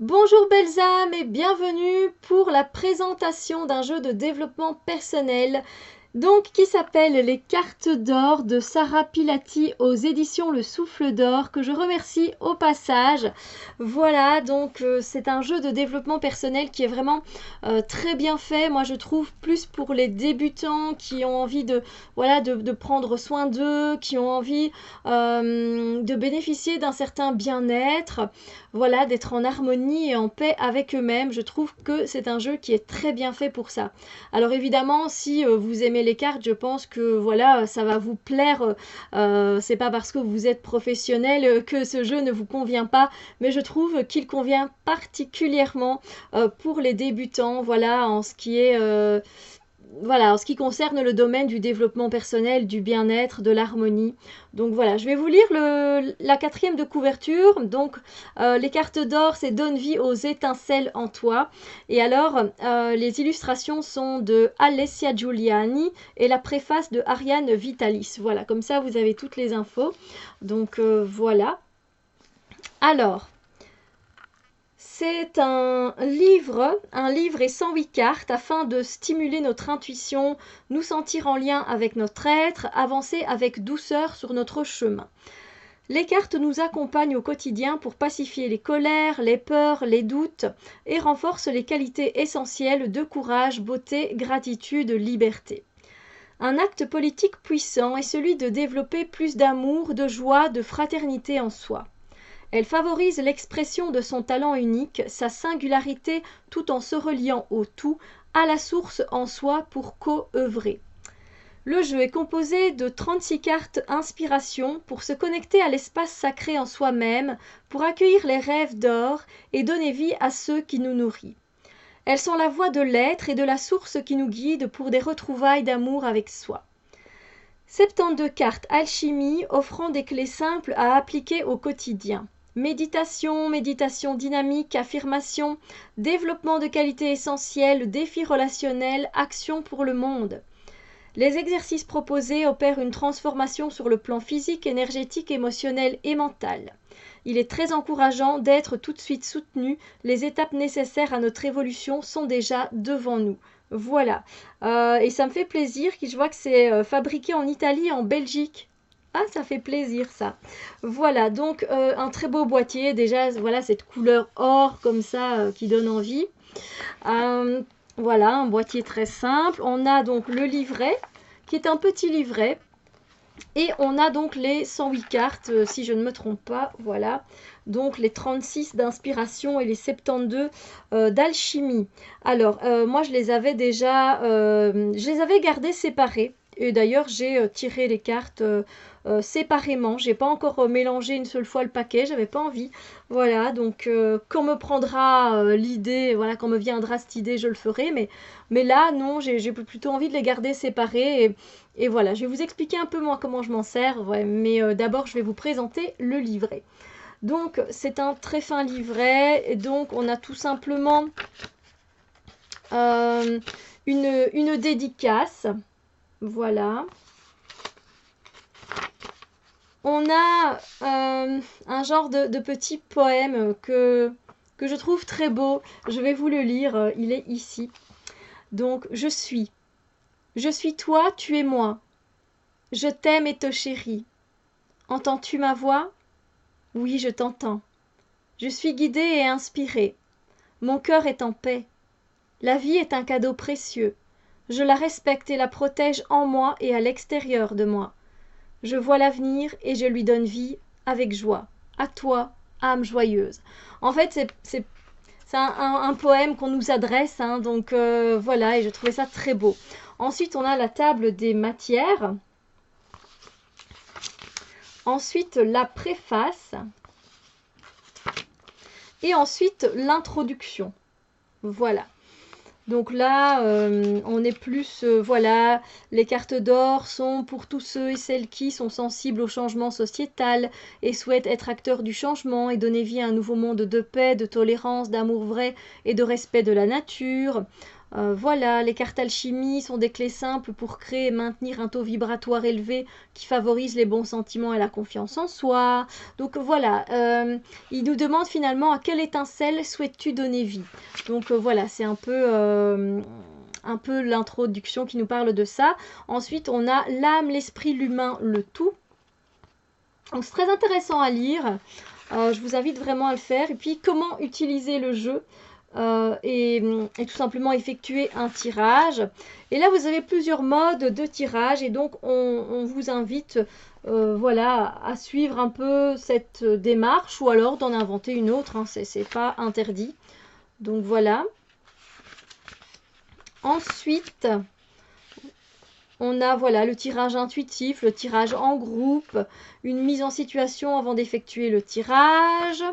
Bonjour belles âmes et bienvenue pour la présentation d'un jeu de développement personnel qui s'appelle Les cartes d'or de Sarah Pilati aux éditions Le Souffle d'Or, que je remercie au passage. Voilà, c'est un jeu de développement personnel qui est vraiment très bien fait. Moi je trouve plus pour les débutants qui ont envie de prendre soin d'eux, qui ont envie de bénéficier d'un certain bien-être, voilà, d'être en harmonie et en paix avec eux-mêmes. Je trouve que c'est un jeu qui est très bien fait pour ça. Alors évidemment, si vous aimez les cartes, je pense que voilà, ça va vous plaire. C'est pas parce que vous êtes professionnel que ce jeu ne vous convient pas, mais je trouve qu'il convient particulièrement pour les débutants, voilà, en ce qui concerne le domaine du développement personnel, du bien-être, de l'harmonie. Donc voilà, je vais vous lire la quatrième de couverture. Les cartes d'or, c'est donne vie aux étincelles en toi. Et alors, les illustrations sont de Alessia Giuliani et la préface de Ariane Vitalis. Voilà, comme ça vous avez toutes les infos. Voilà. Alors, c'est un livre et 108 cartes afin de stimuler notre intuition, nous sentir en lien avec notre être, avancer avec douceur sur notre chemin. Les cartes nous accompagnent au quotidien pour pacifier les colères, les peurs, les doutes et renforcent les qualités essentielles de courage, beauté, gratitude, liberté. Un acte politique puissant est celui de développer plus d'amour, de joie, de fraternité en soi. Elle favorise l'expression de son talent unique, sa singularité tout en se reliant au tout, à la source en soi pour co-œuvrer. Le jeu est composé de 36 cartes inspiration pour se connecter à l'espace sacré en soi-même, pour accueillir les rêves d'or et donner vie à ceux qui nous nourrissent. Elles sont la voie de l'être et de la source qui nous guide pour des retrouvailles d'amour avec soi. 72 cartes alchimie offrant des clés simples à appliquer au quotidien. Méditation, méditation dynamique, affirmation, développement de qualités essentielles, défis relationnels, action pour le monde. Les exercices proposés opèrent une transformation sur le plan physique, énergétique, émotionnel et mental. Il est très encourageant d'être tout de suite soutenu. Les étapes nécessaires à notre évolution sont déjà devant nous. Voilà. Et ça me fait plaisir. Je vois que c'est fabriqué en Italie et en Belgique. Ah, ça fait plaisir ça. Voilà, un très beau boîtier. Déjà, voilà cette couleur or comme ça qui donne envie. Voilà, un boîtier très simple. On a donc le livret qui est un petit livret. Et on a donc les 108 cartes, si je ne me trompe pas, voilà. Donc les 36 d'inspiration et les 72 d'alchimie. Alors, moi je les avais gardées séparées. Et d'ailleurs, j'ai tiré les cartes séparément. J'ai pas encore mélangé une seule fois le paquet, j'avais pas envie. Voilà, quand me prendra l'idée, voilà, quand me viendra cette idée, je le ferai. Mais là, non, j'ai plutôt envie de les garder séparées. Et voilà, je vais vous expliquer un peu moi comment je m'en sers, ouais, mais d'abord je vais vous présenter le livret. Donc c'est un très fin livret, et donc on a tout simplement euh, une dédicace, voilà. On a un genre de petit poème que je trouve très beau, je vais vous le lire, il est ici. Donc je suis toi, tu es moi, je t'aime et te chéris. Entends-tu ma voix? Oui, je t'entends. Je suis guidée et inspirée. Mon cœur est en paix. La vie est un cadeau précieux. Je la respecte et la protège en moi et à l'extérieur de moi. Je vois l'avenir et je lui donne vie avec joie. À toi, âme joyeuse. En fait, c'est un poème qu'on nous adresse, hein, voilà, et je trouvais ça très beau. Ensuite, on a la table des matières. Ensuite, la préface. Et ensuite, l'introduction. Voilà. Donc là, on est plus, voilà, les cartes d'or sont pour tous ceux et celles qui sont sensibles au changement sociétal et souhaitent être acteurs du changement et donner vie à un nouveau monde de paix, de tolérance, d'amour vrai et de respect de la nature. Voilà, les cartes alchimie sont des clés simples pour créer et maintenir un taux vibratoire élevé qui favorise les bons sentiments et la confiance en soi. Donc voilà, il nous demande finalement à quelle étincelle souhaites-tu donner vie. Donc voilà, c'est un peu l'introduction qui nous parle de ça. Ensuite, on a l'âme, l'esprit, l'humain, le tout. Donc c'est très intéressant à lire. Je vous invite vraiment à le faire. Et puis, comment utiliser le jeu et tout simplement effectuer un tirage. Et là, vous avez plusieurs modes de tirage. Et donc, on vous invite voilà, à suivre un peu cette démarche ou alors d'en inventer une autre. Hein, c'est pas interdit. Donc, voilà. Ensuite, on a voilà, le tirage intuitif, le tirage en groupe, une mise en situation avant d'effectuer le tirage.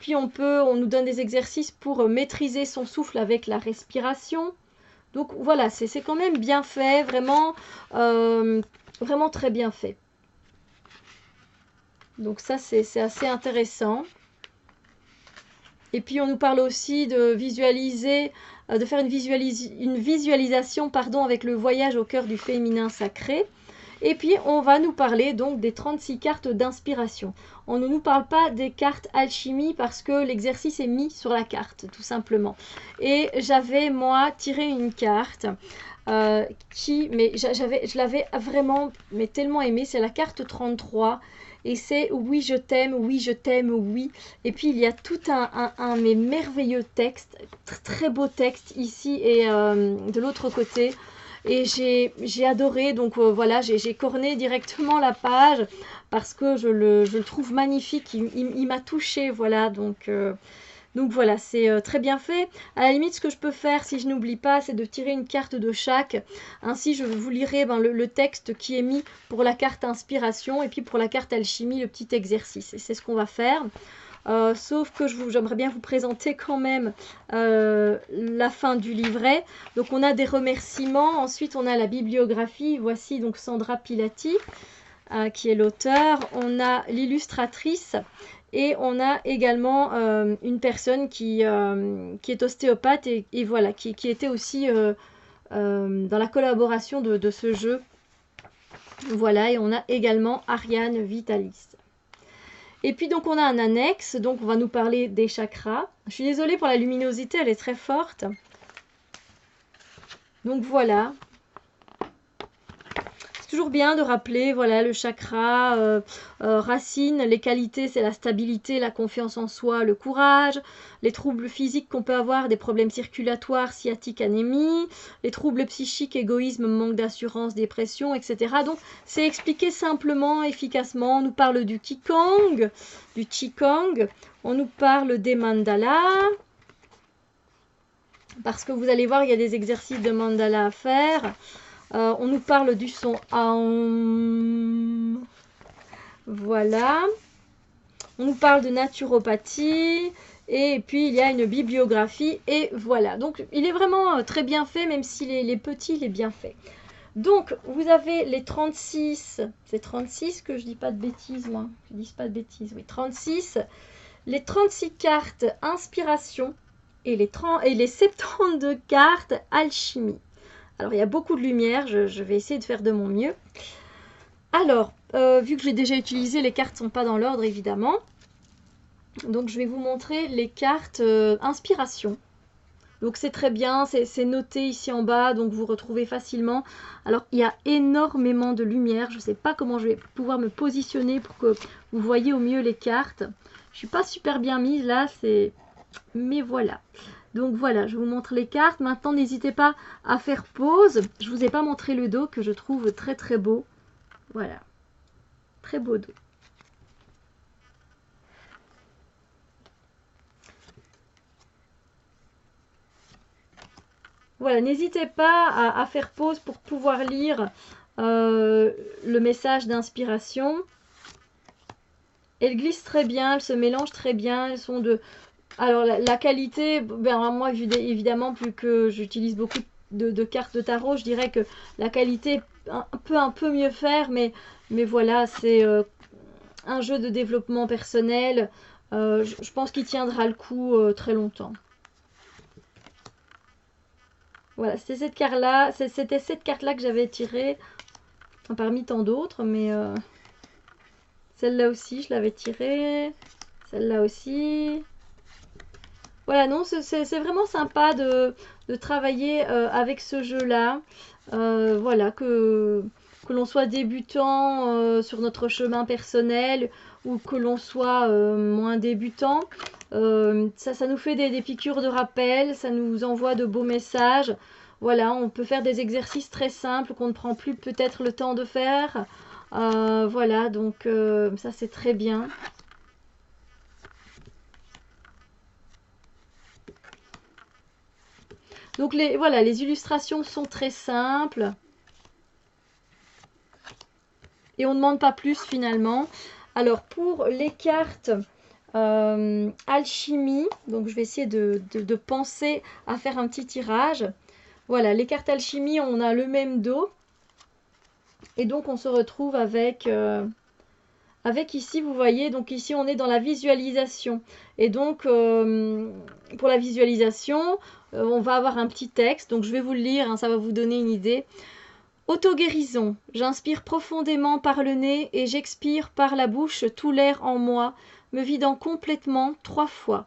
Puis on nous donne des exercices pour maîtriser son souffle avec la respiration. Donc voilà, c'est quand même bien fait, vraiment, vraiment très bien fait. Donc ça, c'est assez intéressant. Et puis on nous parle aussi de visualiser, de faire une visualisation avec le voyage au cœur du féminin sacré. Et puis on va nous parler donc des 36 cartes d'inspiration. On ne nous parle pas des cartes alchimie parce que l'exercice est mis sur la carte, tout simplement. Et j'avais moi tiré une carte je l'avais vraiment tellement aimée, c'est la carte 33. Et c'est oui je t'aime, oui. Et puis il y a tout un merveilleux texte, très beau texte ici et de l'autre côté. Et j'ai adoré, donc voilà, j'ai corné directement la page parce que je le trouve magnifique, il m'a touchée, voilà, donc voilà, c'est très bien fait. À la limite, ce que je peux faire, si je n'oublie pas, c'est de tirer une carte de chaque. Ainsi, je vous lirai le texte qui est mis pour la carte inspiration et puis pour la carte alchimie, le petit exercice. Et c'est ce qu'on va faire. Sauf que j'aimerais bien vous présenter quand même la fin du livret. Donc on a des remerciements, ensuite on a la bibliographie. Voici donc Sandra Pilati qui est l'auteur. On a l'illustratrice. Et on a également une personne qui est ostéopathe et voilà, qui était aussi dans la collaboration de ce jeu. Voilà, et on a également Ariane Vitalis. Et puis donc on a un annexe, donc on va nous parler des chakras. Je suis désolée pour la luminosité, elle est très forte. Donc voilà. Toujours bien de rappeler, voilà, le chakra, racine, les qualités, c'est la stabilité, la confiance en soi, le courage, les troubles physiques qu'on peut avoir, des problèmes circulatoires, sciatique, anémie, les troubles psychiques, égoïsme, manque d'assurance, dépression, etc. Donc, c'est expliqué simplement, efficacement. On nous parle du Qigong, on nous parle des mandalas, parce que vous allez voir, il y a des exercices de mandala à faire. On nous parle du son Aum. Voilà. On nous parle de naturopathie. Et puis, il y a une bibliographie. Et voilà. Donc, il est vraiment très bien fait, même s'il est petit, il est bien fait. Donc, vous avez les 36. C'est 36 que je dis pas de bêtises, moi. Je dis pas de bêtises. Oui, 36. Les 36 cartes inspiration et les 72 cartes alchimie. Alors, il y a beaucoup de lumière, je vais essayer de faire de mon mieux. Alors, vu que j'ai déjà utilisé, les cartes ne sont pas dans l'ordre, évidemment. Donc, je vais vous montrer les cartes inspiration. Donc, c'est très bien, c'est noté ici en bas, donc vous retrouvez facilement. Alors, il y a énormément de lumière. Je ne sais pas comment je vais pouvoir me positionner pour que vous voyez au mieux les cartes. Je ne suis pas super bien mise là, mais voilà. Donc voilà, je vous montre les cartes. Maintenant, n'hésitez pas à faire pause. Je ne vous ai pas montré le dos que je trouve très très beau. Voilà, très beau dos. Voilà, n'hésitez pas à faire pause pour pouvoir lire le message d'inspiration. Elles glissent très bien, elles se mélangent très bien, elles sont de... Alors la qualité, ben, moi évidemment, plus que j'utilise beaucoup de cartes de tarot, je dirais que la qualité peut un peu mieux faire, mais voilà, c'est un jeu de développement personnel. Je pense qu'il tiendra le coup très longtemps. Voilà, c'était cette carte-là, c'était cette carte-là que j'avais tirée, enfin, parmi tant d'autres, mais celle-là aussi, je l'avais tirée, celle-là aussi. Voilà, non, c'est vraiment sympa de travailler avec ce jeu-là. Voilà, que l'on soit débutant sur notre chemin personnel ou que l'on soit moins débutant. Ça nous fait des piqûres de rappel, ça nous envoie de beaux messages. Voilà, on peut faire des exercices très simples qu'on ne prend plus peut-être le temps de faire. Voilà, donc ça c'est très bien. Donc voilà, les illustrations sont très simples. Et on ne demande pas plus finalement. Alors pour les cartes alchimie, donc je vais essayer de penser à faire un petit tirage. Voilà, les cartes alchimie, on a le même dos. Et donc on se retrouve avec ici, vous voyez, donc ici on est dans la visualisation. Et donc pour la visualisation, on va avoir un petit texte. Donc je vais vous le lire, hein, ça va vous donner une idée. Auto-guérison. J'inspire profondément par le nez et j'expire par la bouche tout l'air en moi, me vidant complètement 3 fois.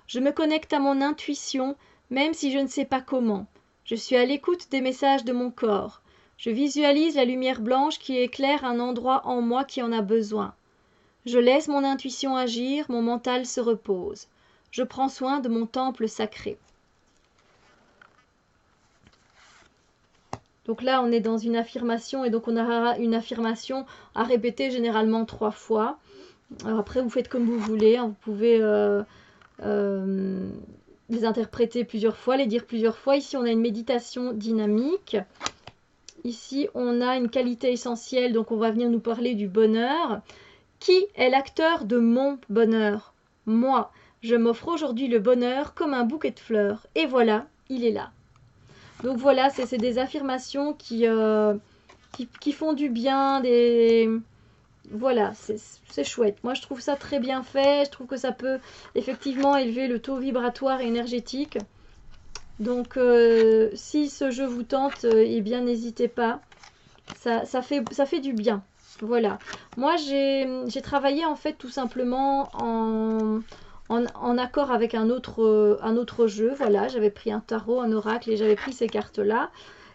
Je me connecte à mon intuition, même si je ne sais pas comment. Je suis à l'écoute des messages de mon corps. Je visualise la lumière blanche qui éclaire un endroit en moi qui en a besoin. Je laisse mon intuition agir, mon mental se repose. Je prends soin de mon temple sacré. Donc là, on est dans une affirmation et donc on aura une affirmation à répéter généralement 3 fois. Alors après, vous faites comme vous voulez, hein. Vous pouvez les interpréter plusieurs fois, les dire plusieurs fois. Ici, on a une méditation dynamique. Ici, on a une qualité essentielle, donc on va venir nous parler du bonheur. Qui est l'acteur de mon bonheur? Moi. Je m'offre aujourd'hui le bonheur comme un bouquet de fleurs. Et voilà, il est là. Donc voilà, c'est des affirmations qui font du bien, voilà, c'est chouette. Moi, je trouve ça très bien fait. Je trouve que ça peut effectivement élever le taux vibratoire et énergétique. Donc, si ce jeu vous tente, eh bien, n'hésitez pas. Ça fait du bien. Voilà. Moi, j'ai travaillé en fait tout simplement en accord avec un autre jeu. Voilà, j'avais pris un tarot, un oracle et j'avais pris ces cartes-là.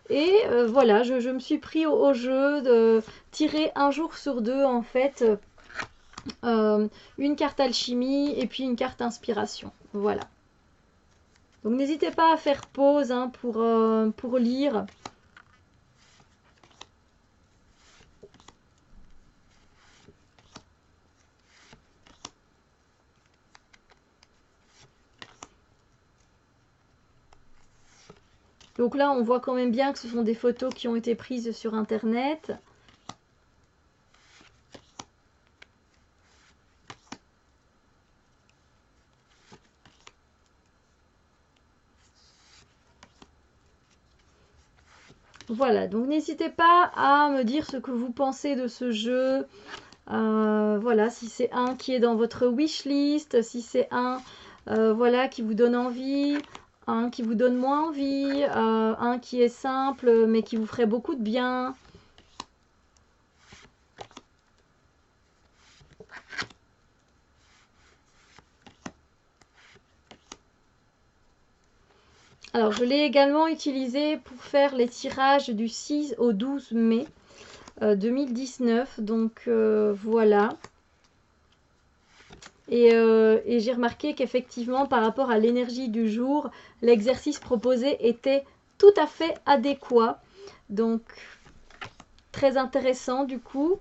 Et voilà, je me suis pris au jeu de tirer un jour sur 2 en fait une carte alchimie et puis une carte inspiration. Voilà. Donc n'hésitez pas à faire pause hein, pour lire. Donc là, on voit quand même bien que ce sont des photos qui ont été prises sur Internet. Voilà, donc n'hésitez pas à me dire ce que vous pensez de ce jeu. Voilà, si c'est un qui est dans votre wishlist, si c'est un voilà, qui vous donne envie, un qui vous donne moins envie, un qui est simple mais qui vous ferait beaucoup de bien. Alors, je l'ai également utilisé pour faire les tirages du 6 au 12 mai 2019. Donc, voilà. Et j'ai remarqué qu'effectivement, par rapport à l'énergie du jour, l'exercice proposé était tout à fait adéquat. Donc, très intéressant du coup.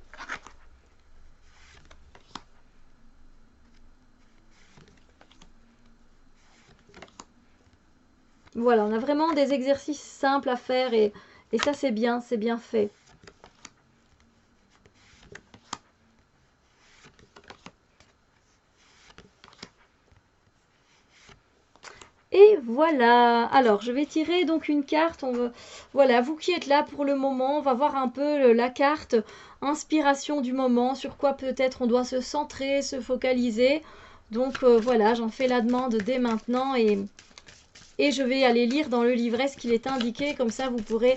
Voilà, on a vraiment des exercices simples à faire et ça c'est bien fait. Et voilà, alors je vais tirer donc une carte, voilà, vous qui êtes là pour le moment, on va voir un peu la carte inspiration du moment, sur quoi peut-être on doit se centrer, se focaliser. Donc voilà, j'en fais la demande dès maintenant et Et je vais aller lire dans le livret ce qu'il est indiqué, comme ça vous pourrez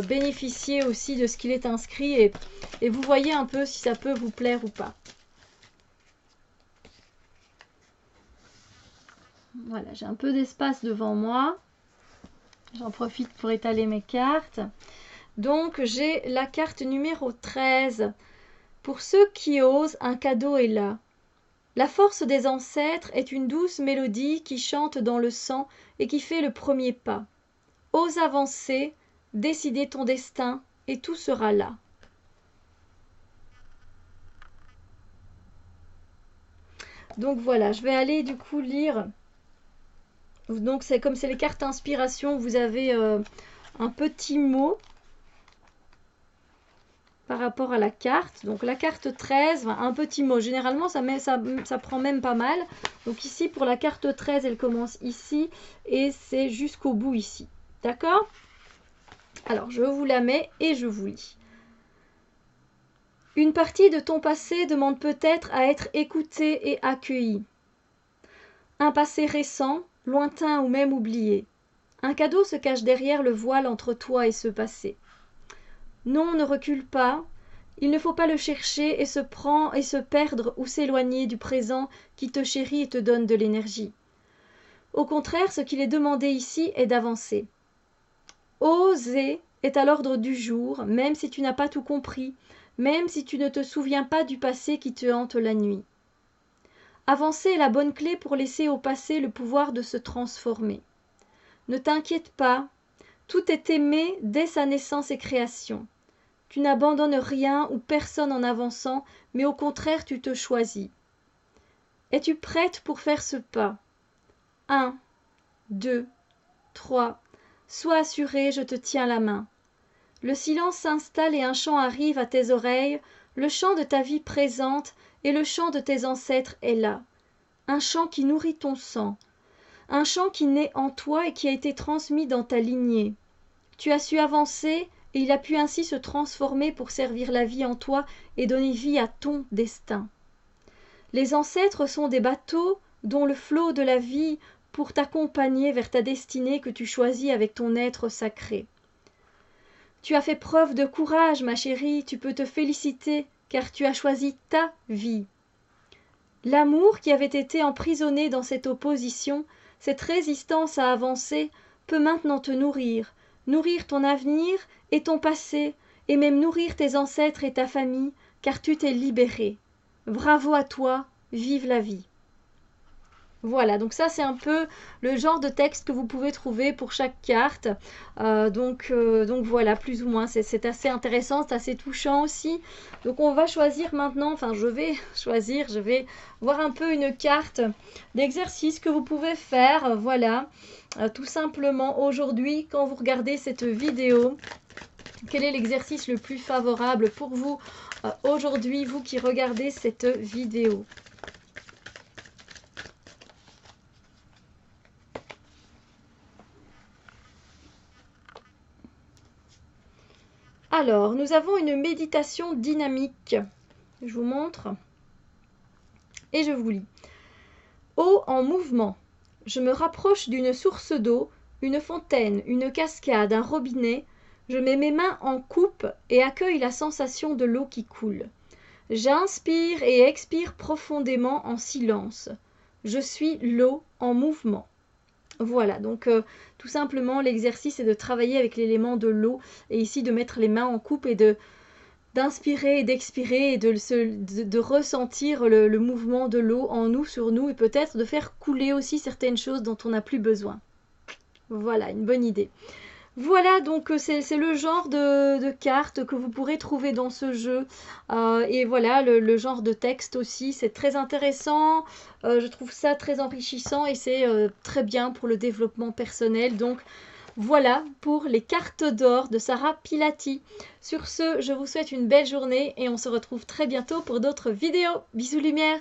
bénéficier aussi de ce qu'il est inscrit et vous voyez un peu si ça peut vous plaire ou pas. Voilà, j'ai un peu d'espace devant moi. J'en profite pour étaler mes cartes. Donc j'ai la carte numéro 13. Pour ceux qui osent, un cadeau est là. La force des ancêtres est une douce mélodie qui chante dans le sang et qui fait le premier pas. Ose avancer, décider ton destin et tout sera là. Donc voilà, je vais aller du coup lire. Donc c'est comme c'est les cartes inspiration, vous avez un petit mot par rapport à la carte. Donc la carte 13, un petit mot. Généralement, ça prend même pas mal. Donc ici, pour la carte 13, elle commence ici et c'est jusqu'au bout ici. D'accord? Alors, je vous la mets et je vous lis. Une partie de ton passé demande peut-être à être écoutée et accueillie. Un passé récent, lointain ou même oublié. Un cadeau se cache derrière le voile entre toi et ce passé. Non, ne recule pas. Il ne faut pas le chercher et se perdre ou s'éloigner du présent qui te chérit et te donne de l'énergie. Au contraire, ce qu'il est demandé ici est d'avancer. Oser est à l'ordre du jour, même si tu n'as pas tout compris, même si tu ne te souviens pas du passé qui te hante la nuit. Avancer est la bonne clé pour laisser au passé le pouvoir de se transformer. Ne t'inquiète pas, tout est aimé dès sa naissance et création. Tu n'abandonnes rien ou personne en avançant, mais au contraire tu te choisis. Es-tu prête pour faire ce pas? 1, 2, 3. Sois assurée, je te tiens la main. Le silence s'installe et un chant arrive à tes oreilles, le chant de ta vie présente et le chant de tes ancêtres est là. Un chant qui nourrit ton sang, un chant qui naît en toi et qui a été transmis dans ta lignée. Tu as su avancer et il a pu ainsi se transformer pour servir la vie en toi et donner vie à ton destin. Les ancêtres sont des bateaux dont le flot de la vie pour t'accompagner vers ta destinée que tu choisis avec ton être sacré. Tu as fait preuve de courage, ma chérie, tu peux te féliciter car tu as choisi ta vie. L'amour qui avait été emprisonné dans cette opposition, cette résistance à avancer, peut maintenant te nourrir ton avenir et ton passé, et même nourrir tes ancêtres et ta famille, car tu t'es libéré. Bravo à toi, vive la vie. Voilà, donc ça c'est un peu le genre de texte que vous pouvez trouver pour chaque carte. Donc voilà, plus ou moins, c'est assez intéressant, c'est assez touchant aussi. Donc on va choisir maintenant, enfin je vais voir un peu une carte d'exercice que vous pouvez faire, voilà. Tout simplement aujourd'hui, quand vous regardez cette vidéo, quel est l'exercice le plus favorable pour vous aujourd'hui, vous qui regardez cette vidéo? Alors, nous avons une méditation dynamique. Je vous montre. Et je vous lis. Eau en mouvement. Je me rapproche d'une source d'eau, une fontaine, une cascade, un robinet. Je mets mes mains en coupe et accueille la sensation de l'eau qui coule. J'inspire et expire profondément en silence. Je suis l'eau en mouvement. Voilà, donc tout simplement l'exercice est de travailler avec l'élément de l'eau et ici de mettre les mains en coupe et d'inspirer et d'expirer et de ressentir le mouvement de l'eau en nous, sur nous et peut-être de faire couler aussi certaines choses dont on n'a plus besoin. Voilà, une bonne idée. Voilà, donc c'est le genre de cartes que vous pourrez trouver dans ce jeu. Et voilà, le genre de texte aussi, c'est très intéressant. Je trouve ça très enrichissant et c'est très bien pour le développement personnel. Donc voilà pour les cartes d'or de Sarah Pilati. Sur ce, je vous souhaite une belle journée et on se retrouve très bientôt pour d'autres vidéos. Bisous lumière!